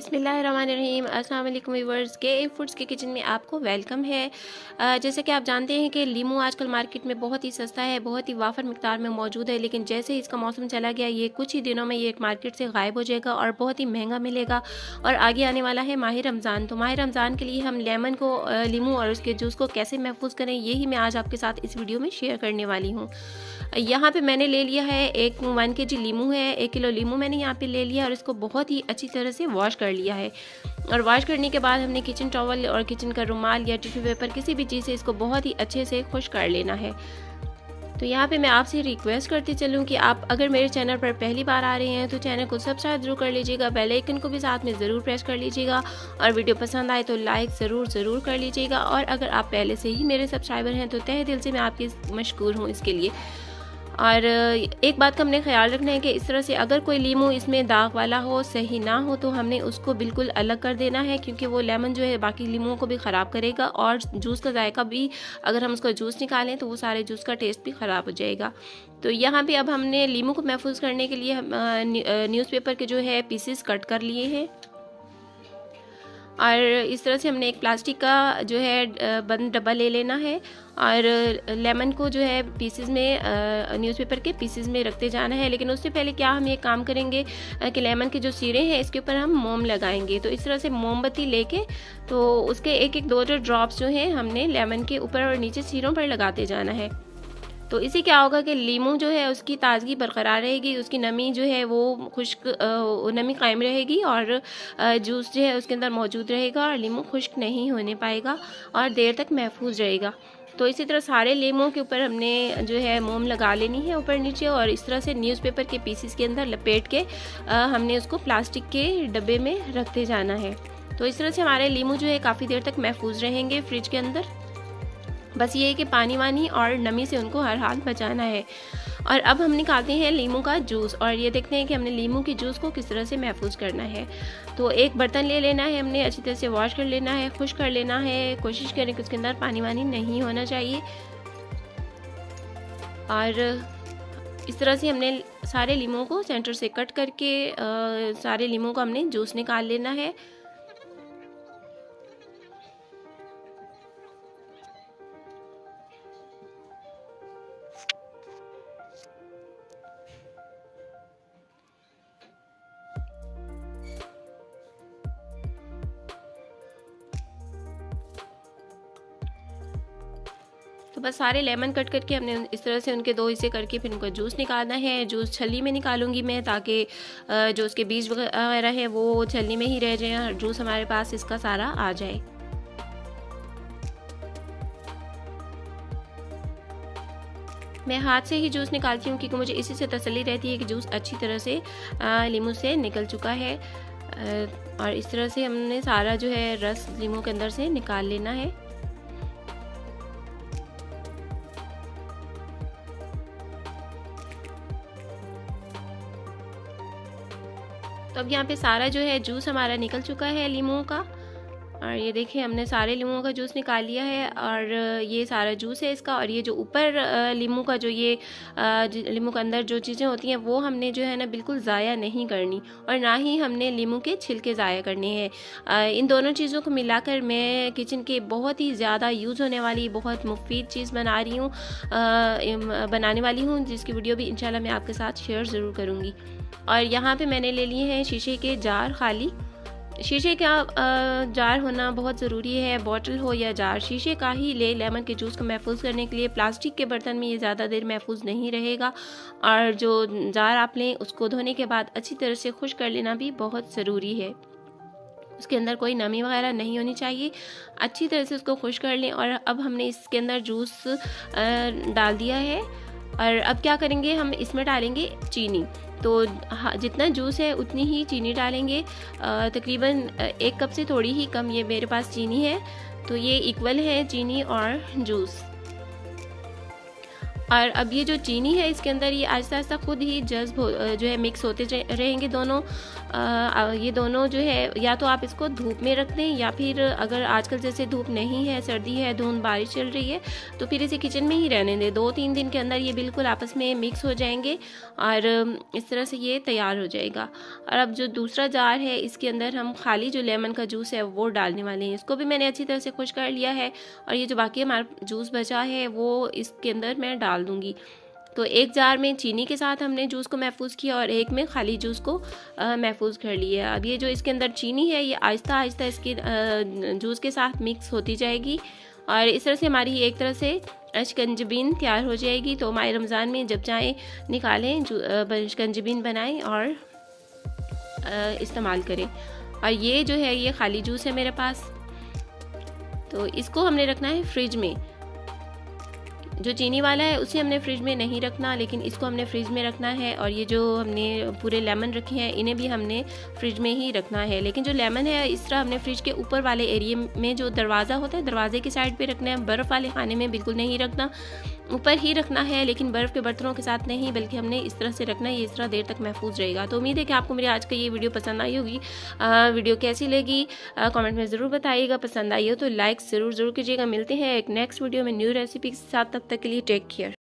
बिस्मिल्लाहिर्रहमानिर्रहीम। अस्सलाम वालेकुम व्यूअर्स, के फूड्स के किचन में आपको वेलकम है। जैसे कि आप जानते हैं कि लीमू आजकल मार्केट में बहुत ही सस्ता है, बहुत ही वाफर मिकदार में मौजूद है, लेकिन जैसे ही इसका मौसम चला गया ये कुछ ही दिनों में ये मार्केट से गायब हो जाएगा और बहुत ही महंगा मिलेगा। और आगे आने वाला है माह रमज़ान, तो माह रमज़ान के लिए हम लेमन को लीमू और उसके जूस को कैसे महफूज करें यही मैं आज आपके साथ इस वीडियो में शेयर करने वाली हूँ। यहाँ पे मैंने ले लिया है 1 kg लीमू है, 1 किलो लीमू मैंने यहाँ पे ले लिया और इसको बहुत ही अच्छी तरह से वॉश कर लिया है। और वॉश करने के बाद हमने किचन टॉवल और किचन का रुमाल या टिश्यू पेपर किसी भी चीज़ से इसको बहुत ही अच्छे से खुश कर लेना है। तो यहाँ पे मैं आपसे रिक्वेस्ट करती चलूँ कि आप अगर मेरे चैनल पर पहली बार आ रहे हैं तो चैनल को सब्सक्राइब जरूर कर लीजिएगा, बेल आइकन को भी साथ में ज़रूर प्रेस कर लीजिएगा और वीडियो पसंद आए तो लाइक ज़रूर कर लीजिएगा। और अगर आप पहले से ही मेरे सब्सक्राइबर हैं तो तहे दिल से मैं आपकी मशकूर हूँ इसके लिए। और एक बात का हमने ख्याल रखना है कि इस तरह से अगर कोई लीमू इसमें दाग वाला हो, सही ना हो, तो हमने उसको बिल्कुल अलग कर देना है, क्योंकि वो लेमन जो है बाकी लीमुओं को भी ख़राब करेगा और जूस का जायका भी, अगर हम उसका जूस निकालें तो वो सारे जूस का टेस्ट भी ख़राब हो जाएगा। तो यहाँ पे अब हमने लीमू को महफूज करने के लिए हम न्यूज़पेपर के जो है पीसेस कट कर लिए हैं और इस तरह से हमने एक प्लास्टिक का जो है बंद डब्बा ले लेना है और लेमन को जो है पीसेस में न्यूज़पेपर के पीसेस में रखते जाना है। लेकिन उससे पहले क्या हम ये काम करेंगे कि लेमन के जो सिरे हैं इसके ऊपर हम मोम लगाएंगे। तो इस तरह से मोमबत्ती लेके तो उसके एक दो ड्रॉप्स जो हैं हमने लेमन के ऊपर और नीचे सिरों पर लगाते जाना है। तो इससे क्या होगा कि लीमू जो है उसकी ताज़गी बरकरार रहेगी, उसकी नमी जो है वो खुश्क नमी कायम रहेगी और जूस जो है उसके अंदर मौजूद रहेगा और लीमू खुश्क नहीं होने पाएगा और देर तक महफूज रहेगा। तो इसी तरह सारे लीमू के ऊपर हमने जो है मोम लगा लेनी है ऊपर नीचे और इस तरह से न्यूज़पेपर के पीसेस के अंदर लपेट के हमने उसको प्लास्टिक के डब्बे में रखते जाना है। तो इस तरह से हमारे लीमू जो है काफ़ी देर तक महफूज रहेंगे फ्रिज के अंदर। बस ये है कि पानी वानी और नमी से उनको हर हाल बचाना है। और अब हम निकालते हैं लीमू का जूस और ये देखते हैं कि हमने लीमू के जूस को किस तरह से महफूज करना है। तो एक बर्तन ले लेना है, हमने अच्छी तरह से वॉश कर लेना है, खुश कर लेना है, कोशिश करें कि उसके अंदर पानी वानी नहीं होना चाहिए। और इस तरह से हमने सारे लीमू को सेंटर से कट करके सारे लीमू को हमने जूस निकाल लेना है। तो बस सारे लेमन कट करके हमने इस तरह से उनके 2 हिस्से करके फिर उनका जूस निकालना है। जूस छलनी में निकालूंगी मैं, ताकि जो उसके बीज वगैरह है वो छलनी में ही रह जाए और जूस हमारे पास इसका सारा आ जाए। मैं हाथ से ही जूस निकालती हूँ क्योंकि मुझे इसी से तसल्ली रहती है कि जूस अच्छी तरह से लीमू से निकल चुका है। और इस तरह से हमने सारा जो है रस लीमू के अंदर से निकाल लेना है। तो अब यहाँ पे सारा जो है जूस हमारा निकल चुका है लीमू का और ये देखिए हमने सारे लीमू का जूस निकाल लिया है और ये सारा जूस है इसका। और ये जो ऊपर लीमू का जो ये लीमू के अंदर जो चीज़ें होती हैं वो हमने जो है ना बिल्कुल ज़ाया नहीं करनी और ना ही हमने लीमू के छिलके ज़ाया करने हैं। इन दोनों चीज़ों को मिलाकर मैं किचन के बहुत ही ज़्यादा यूज़ होने वाली बहुत मुफीद चीज़ बनाने वाली हूँ, जिसकी वीडियो भी इंशाल्लाह मैं आपके साथ शेयर ज़रूर करूँगी। और यहाँ पे मैंने ले लिए हैं शीशे के जार खाली। शीशे का जार होना बहुत ज़रूरी है, बॉटल हो या जार, शीशे का ही ले। लेमन के जूस को महफूज करने के लिए प्लास्टिक के बर्तन में ये ज़्यादा देर महफूज नहीं रहेगा। और जो जार आप लें उसको धोने के बाद अच्छी तरह से खुश कर लेना भी बहुत ज़रूरी है। उसके अंदर कोई नमी वगैरह नहीं होनी चाहिए। अच्छी तरह से उसको खुश कर लें। और अब हमने इसके अंदर जूस डाल दिया है और अब क्या करेंगे, हम इसमें डालेंगे चीनी। तो जितना जूस है उतनी ही चीनी डालेंगे, तकरीबन 1 कप से थोड़ी ही कम ये मेरे पास चीनी है। तो ये इक्वल है चीनी और जूस। और अब ये जो चीनी है इसके अंदर ये आहिस्ता आहिस्ता खुद ही जज्ब जो है मिक्स होते रहेंगे दोनों। ये दोनों जो है या तो आप इसको धूप में रख दें, या फिर अगर आजकल जैसे धूप नहीं है, सर्दी है, धुंध बारिश चल रही है, तो फिर इसे किचन में ही रहने दें। 2-3 दिन के अंदर ये बिल्कुल आपस में मिक्स हो जाएंगे और इस तरह से ये तैयार हो जाएगा। और अब जो दूसरा जार है इसके अंदर हम खाली जो लेमन का जूस है वो डालने वाले हैं। इसको भी मैंने अच्छी तरह से खुश कर लिया है और ये जो बाकी हमारा जूस बचा है वो इसके अंदर मैं डाल दूँगी। तो एक जार में चीनी के साथ हमने जूस को महफूज किया और एक में खाली जूस को महफूज कर लिया। अब ये जो इसके अंदर चीनी है ये आहिस्ता आहिस्ता इसके जूस के साथ मिक्स होती जाएगी और इस तरह से हमारी एक तरह से शिकंजबीन तैयार हो जाएगी। तो माह रमज़ान में जब चाहें निकालें, शिकंजबीन बनाएं और इस्तेमाल करें। और ये जो है ये खाली जूस है मेरे पास, तो इसको हमने रखना है फ्रिज में। जो चीनी वाला है उसे हमने फ्रिज में नहीं रखना, लेकिन इसको हमने फ्रिज में रखना है। और ये जो हमने पूरे लेमन रखे हैं इन्हें भी हमने फ्रिज में ही रखना है। लेकिन जो लेमन है इस तरह हमने फ्रिज के ऊपर वाले एरिया में जो दरवाज़ा होता है दरवाजे की साइड पे रखना है। बर्फ़ वाले खाने में बिल्कुल नहीं रखना, ऊपर ही रखना है, लेकिन बर्फ़ के बर्तनों के साथ नहीं, बल्कि हमने इस तरह से रखना है। ये इस तरह देर तक महफूज रहेगा। तो उम्मीद है कि आपको मेरी आज का ये वीडियो पसंद आई होगी। वीडियो कैसी लगी कमेंट में ज़रूर बताइएगा। पसंद आई हो तो लाइक ज़रूर कीजिएगा। मिलते हैं एक नेक्स्ट वीडियो में न्यू रेसिपी के साथ, तब तक के लिए टेक केयर।